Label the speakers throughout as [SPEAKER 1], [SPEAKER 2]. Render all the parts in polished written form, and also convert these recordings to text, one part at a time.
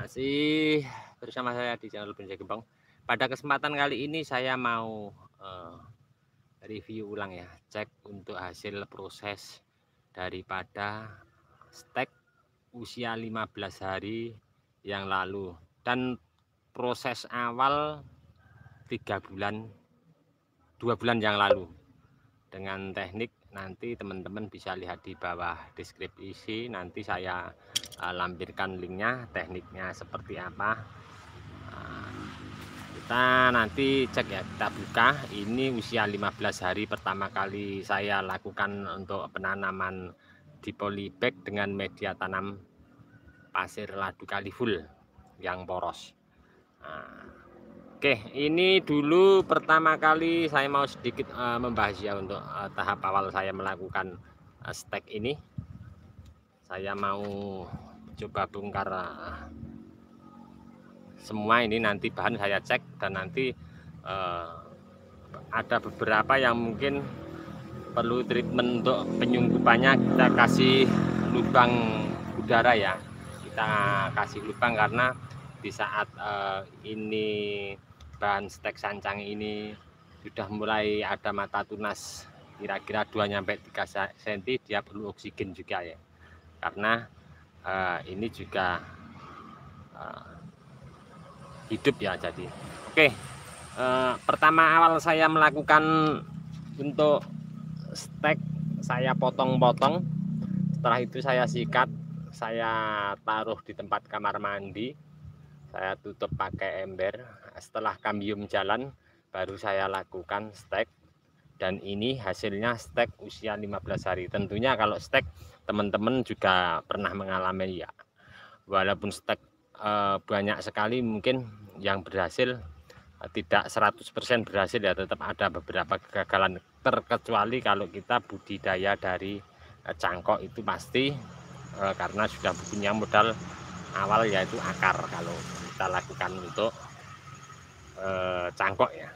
[SPEAKER 1] Masih bersama saya di channel Bonsai Gembong. Pada kesempatan kali ini saya mau review ulang ya, cek untuk hasil proses daripada stek usia 15 hari yang lalu dan proses awal 3 bulan 2 bulan yang lalu dengan teknik. Nanti teman-teman bisa lihat di bawah deskripsi, nanti saya lampirkan linknya, tekniknya seperti apa. Kita nanti cek ya, kita buka. Ini usia 15 hari pertama kali saya lakukan untuk penanaman di polybag dengan media tanam pasir ladu kaliful yang poros. Oke, ini dulu pertama kali saya mau sedikit membahas ya untuk tahap awal saya melakukan stek ini. Saya mau coba bongkar semua ini, nanti bahan saya cek, dan nanti ada beberapa yang mungkin perlu treatment untuk penyungkupannya. Kita kasih lubang udara ya, kita kasih lubang karena di saat ini bahan stek sancang ini sudah mulai ada mata tunas kira-kira 2-3 cm, dia perlu oksigen juga ya, karena ini juga hidup ya. Jadi oke, pertama awal saya melakukan untuk stek, saya potong-potong, setelah itu saya sikat, saya taruh di tempat kamar mandi, saya tutup pakai ember. Setelah kambium jalan baru saya lakukan stek, dan ini hasilnya stek usia 15 hari. Tentunya kalau stek teman-teman juga pernah mengalami ya, walaupun stek banyak sekali mungkin yang berhasil, tidak 100% berhasil ya, tetap ada beberapa kegagalan, terkecuali kalau kita budidaya dari cangkok itu pasti karena sudah punya modal awal yaitu akar kalau kita lakukan untuk cangkok ya.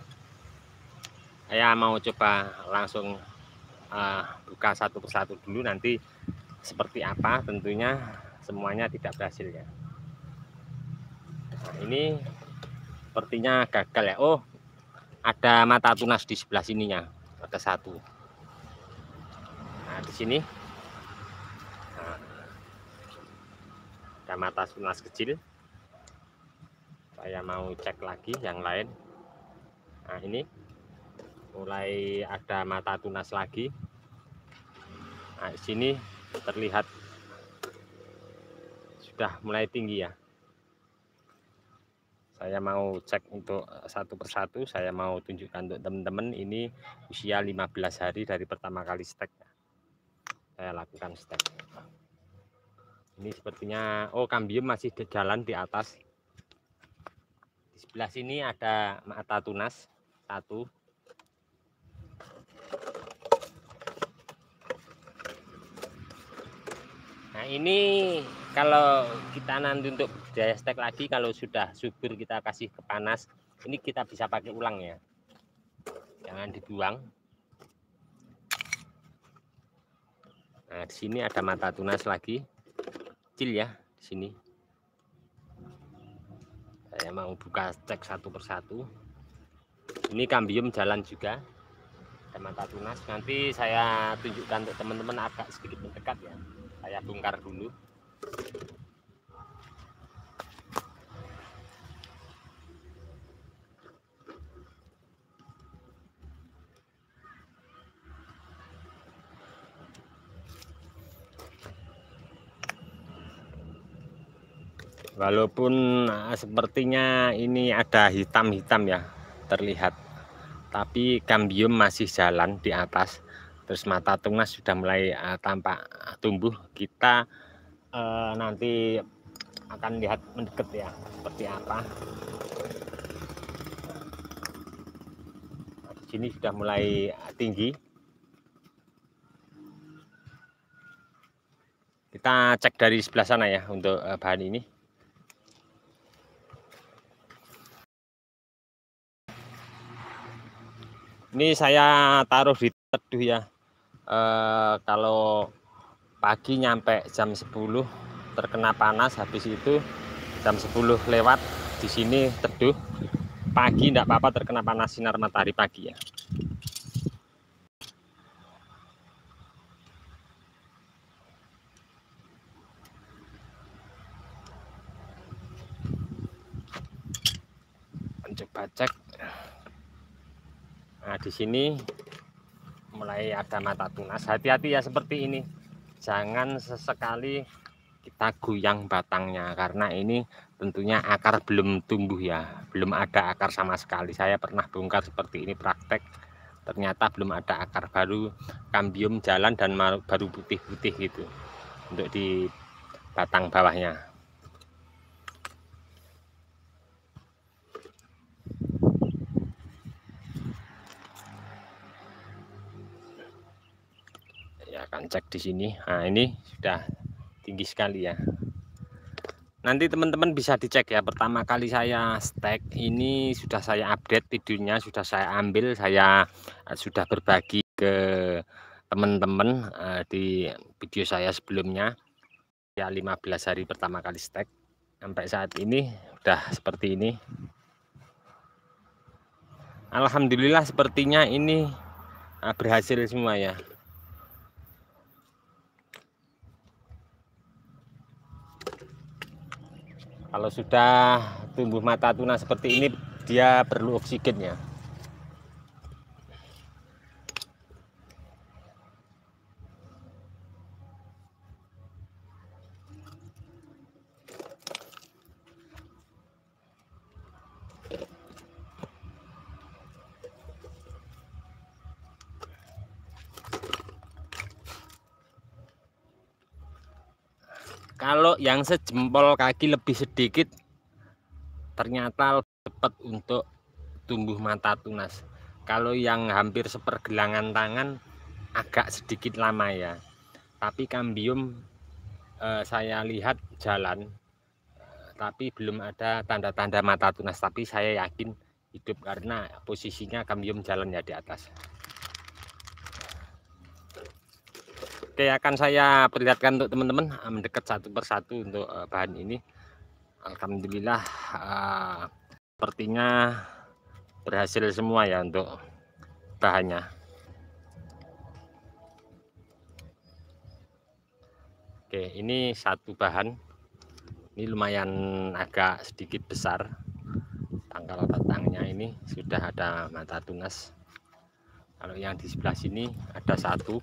[SPEAKER 1] Saya mau coba langsung buka satu persatu dulu, nanti seperti apa. Tentunya semuanya tidak berhasil ya. Nah, ini sepertinya gagal ya. Oh, ada mata tunas di sebelah sininya, ada satu. Nah, di sini ada mata tunas kecil. Saya mau cek lagi yang lain. Nah, ini mulai ada mata tunas lagi. Nah, di sini terlihat sudah mulai tinggi ya. Saya mau cek untuk satu persatu, saya mau tunjukkan untuk teman-teman. Ini usia 15 hari dari pertama kali stek saya lakukan stek. Ini sepertinya, oh, kambium masih jalan di atas. Di sebelah sini ada mata tunas satu. Nah, ini kalau kita nanti untuk budidaya stek lagi, kalau sudah subur kita kasih ke panas, ini kita bisa pakai ulang ya, jangan dibuang. Nah, di sini ada mata tunas lagi kecil ya, di sini. Saya mau buka cek satu persatu. Ini kambium jalan juga, ada mata tunas. Nanti saya tunjukkan untuk teman-teman agak sedikit mendekat ya. Saya bongkar dulu. Walaupun sepertinya ini ada hitam-hitam ya terlihat, tapi kambium masih jalan di atas. Terus mata tunas sudah mulai tampak tumbuh. Kita nanti akan lihat mendekat ya seperti apa. Nah, di sini sudah mulai tinggi. Kita cek dari sebelah sana ya untuk bahan ini. Ini saya taruh di teduh ya. Kalau pagi nyampe jam 10 terkena panas, habis itu jam 10 lewat. Di sini teduh. Pagi tidak apa-apa terkena panas sinar matahari pagi ya. Coba cek. Nah, di sini mulai ada mata tunas. Hati-hati ya seperti ini. Jangan sesekali kita goyang batangnya karena ini tentunya akar belum tumbuh ya. Belum ada akar sama sekali. Saya pernah bongkar seperti ini praktek. Ternyata belum ada akar, baru kambium jalan dan baru putih-putih gitu untuk di batang bawahnya. Ya akan cek di sini. Nah, ini sudah tinggi sekali ya. Nanti teman-teman bisa dicek ya. Pertama kali saya stek ini sudah saya update videonya, sudah saya ambil, saya sudah berbagi ke teman-teman di video saya sebelumnya. Ya 15 hari pertama kali stek. Sampai saat ini sudah seperti ini. Alhamdulillah sepertinya ini berhasil semua ya. Kalau sudah tumbuh mata tunas seperti ini, dia perlu oksigen ya. Kalau yang sejempol kaki lebih sedikit, ternyata lebih cepat untuk tumbuh mata tunas. Kalau yang hampir sepergelangan tangan agak sedikit lama ya. Tapi kambium saya lihat jalan, tapi belum ada tanda-tanda mata tunas. Tapi saya yakin hidup karena posisinya kambium jalan ya di atas. Oke, akan saya perlihatkan untuk teman-teman mendekat satu persatu untuk bahan ini. Alhamdulillah sepertinya berhasil semua ya untuk bahannya. Oke, ini satu bahan. Ini lumayan agak sedikit besar. Tangkal batangnya ini sudah ada mata tunas. Kalau yang di sebelah sini ada satu.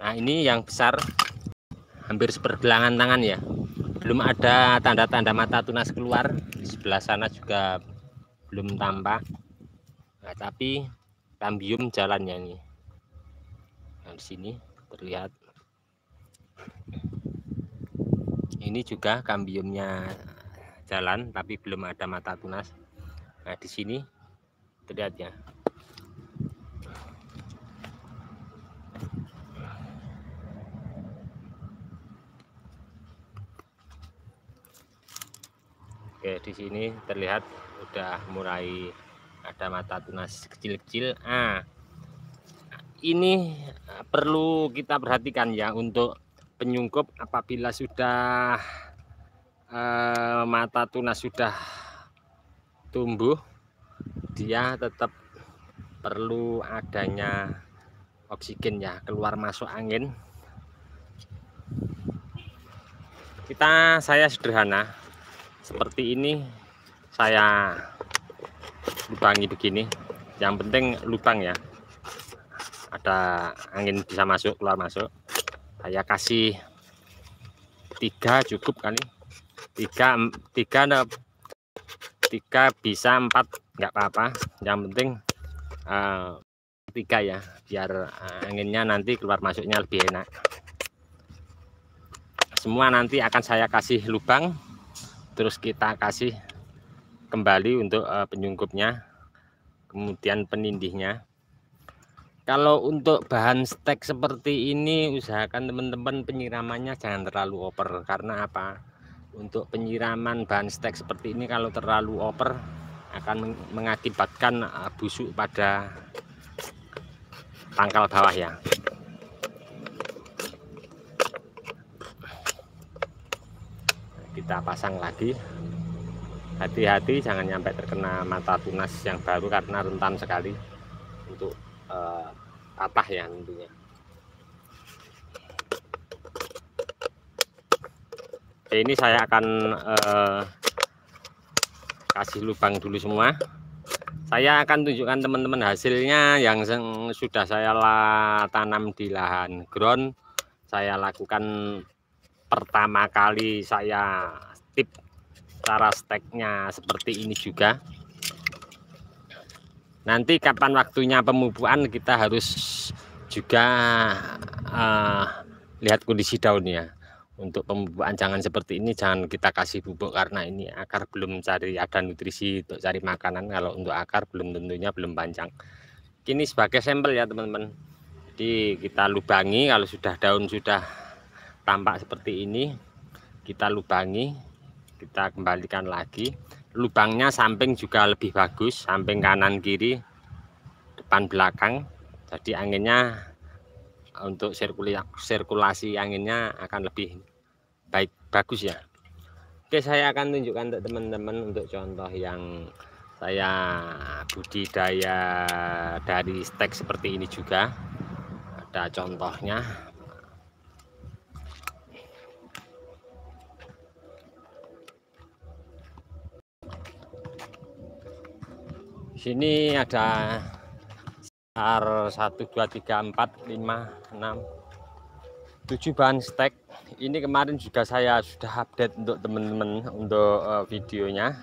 [SPEAKER 1] Nah, ini yang besar hampir sepergelangan tangan ya. Belum ada tanda-tanda mata tunas keluar. Di sebelah sana juga belum tampak. Nah, tapi kambium jalannya ini. Nah, di sini terlihat. Ini juga kambiumnya jalan tapi belum ada mata tunas. Nah, di sini terlihat ya. Oke, di sini terlihat udah mulai ada mata tunas kecil-kecil. Ini perlu kita perhatikan ya untuk penyungkup. Apabila sudah mata tunas sudah tumbuh, dia tetap perlu adanya oksigen ya, keluar masuk angin. Saya sederhana seperti ini, saya lubangi begini. Yang penting lubang ya, ada angin bisa masuk keluar masuk. Saya kasih 3 cukup kali, 3 bisa 4 nggak apa-apa, yang penting 3 ya, biar anginnya nanti keluar masuknya lebih enak. Semua nanti akan saya kasih lubang, terus kita kasih kembali untuk penyungkupnya, kemudian penindihnya. Kalau untuk bahan stek seperti ini, usahakan teman-teman penyiramannya jangan terlalu over. Karena apa? Untuk penyiraman bahan stek seperti ini kalau terlalu over akan mengakibatkan busuk pada pangkal bawah ya. kita pasang lagi. Hati-hati jangan sampai terkena mata tunas yang baru karena rentan sekali untuk patah ya tentunya. Oke, ini saya akan kasih lubang dulu semua. Saya akan tunjukkan teman-teman hasilnya yang sudah saya tanam di lahan ground. Saya lakukan pertama kali, saya tip cara steknya seperti ini juga. Nanti kapan waktunya pemupukan kita harus juga lihat kondisi daunnya. Untuk pemupukan jangan seperti ini, jangan kita kasih pupuk karena ini akar belum cari, ada nutrisi untuk cari makanan. Kalau untuk akar belum, tentunya belum panjang. Ini sebagai sampel ya teman-teman. Jadi kita lubangi, kalau sudah daun sudah tampak seperti ini, kita lubangi, kita kembalikan lagi. Lubangnya samping juga lebih bagus, samping kanan kiri, depan belakang. Jadi anginnya, untuk sirkulasi anginnya akan lebih bagus ya. Oke, saya akan tunjukkan untuk teman-teman untuk contoh yang saya budidaya dari stek seperti ini juga. Ada contohnya. Sini ada 1, 2, 3, 4, 5, 6, 7 bahan stek. Ini kemarin juga saya sudah update untuk teman-teman untuk videonya.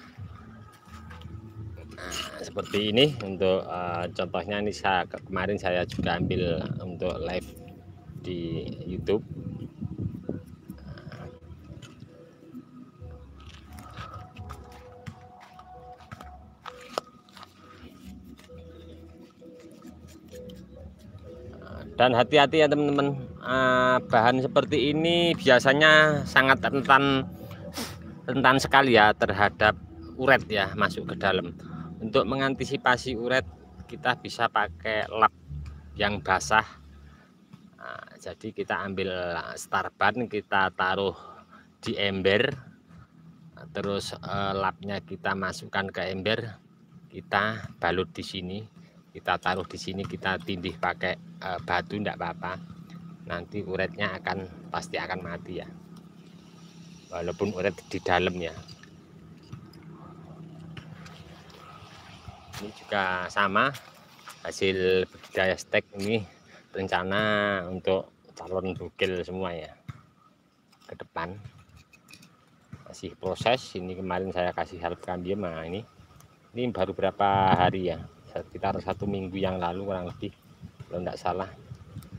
[SPEAKER 1] Nah, seperti ini untuk contohnya. Ini kemarin saya juga ambil untuk live di YouTube. Dan hati-hati ya teman-teman, bahan seperti ini biasanya sangat rentan sekali ya terhadap uret ya masuk ke dalam. Untuk mengantisipasi uret kita bisa pakai lap yang basah. Jadi kita ambil starban, kita taruh di ember, terus lapnya kita masukkan ke ember, kita balut di sini. Kita taruh di sini, kita tindih pakai batu, enggak apa-apa. Nanti uretnya pasti akan mati ya, walaupun uret di dalam ya. Ini juga sama hasil budidaya stek. Ini rencana untuk calon bugil semua ya ke depan. Masih proses. Ini kemarin saya kasih herbs kambium. Nah ini baru berapa hari ya, sekitar 1 minggu yang lalu kurang lebih, kalau tidak salah.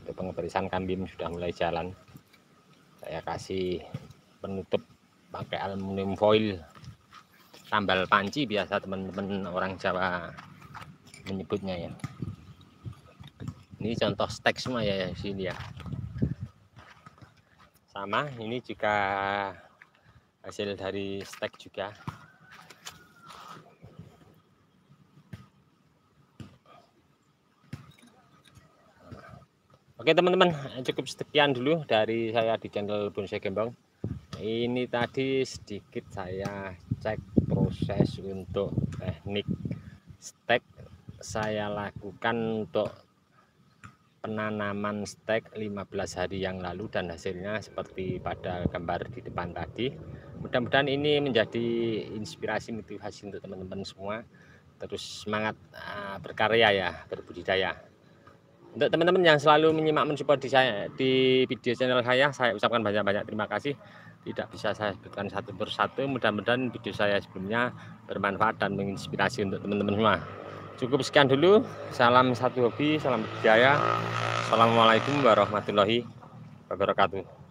[SPEAKER 1] Untuk pengeperisan kambium sudah mulai jalan. Saya kasih penutup pakai aluminium foil, tambal panci biasa teman-teman orang Jawa menyebutnya ya. Ini contoh stek semua ya di sini ya. Sama, ini juga hasil dari stek juga. Oke teman-teman, cukup sekian dulu dari saya di channel Bonsai Gembong. Ini tadi sedikit saya cek proses untuk teknik stek saya lakukan untuk penanaman stek 15 hari yang lalu, dan hasilnya seperti pada gambar di depan tadi. Mudah-mudahan ini menjadi inspirasi, motivasi untuk teman-teman semua. Terus semangat berkarya ya, berbudidaya. Untuk teman-teman yang selalu menyimak mensupport di video channel saya ucapkan banyak-banyak terima kasih. Tidak bisa saya sebutkan satu persatu. Mudah-mudahan video saya sebelumnya bermanfaat dan menginspirasi untuk teman-teman semua. Cukup sekian dulu. Salam satu hobi, salam budidaya. Assalamualaikum warahmatullahi wabarakatuh.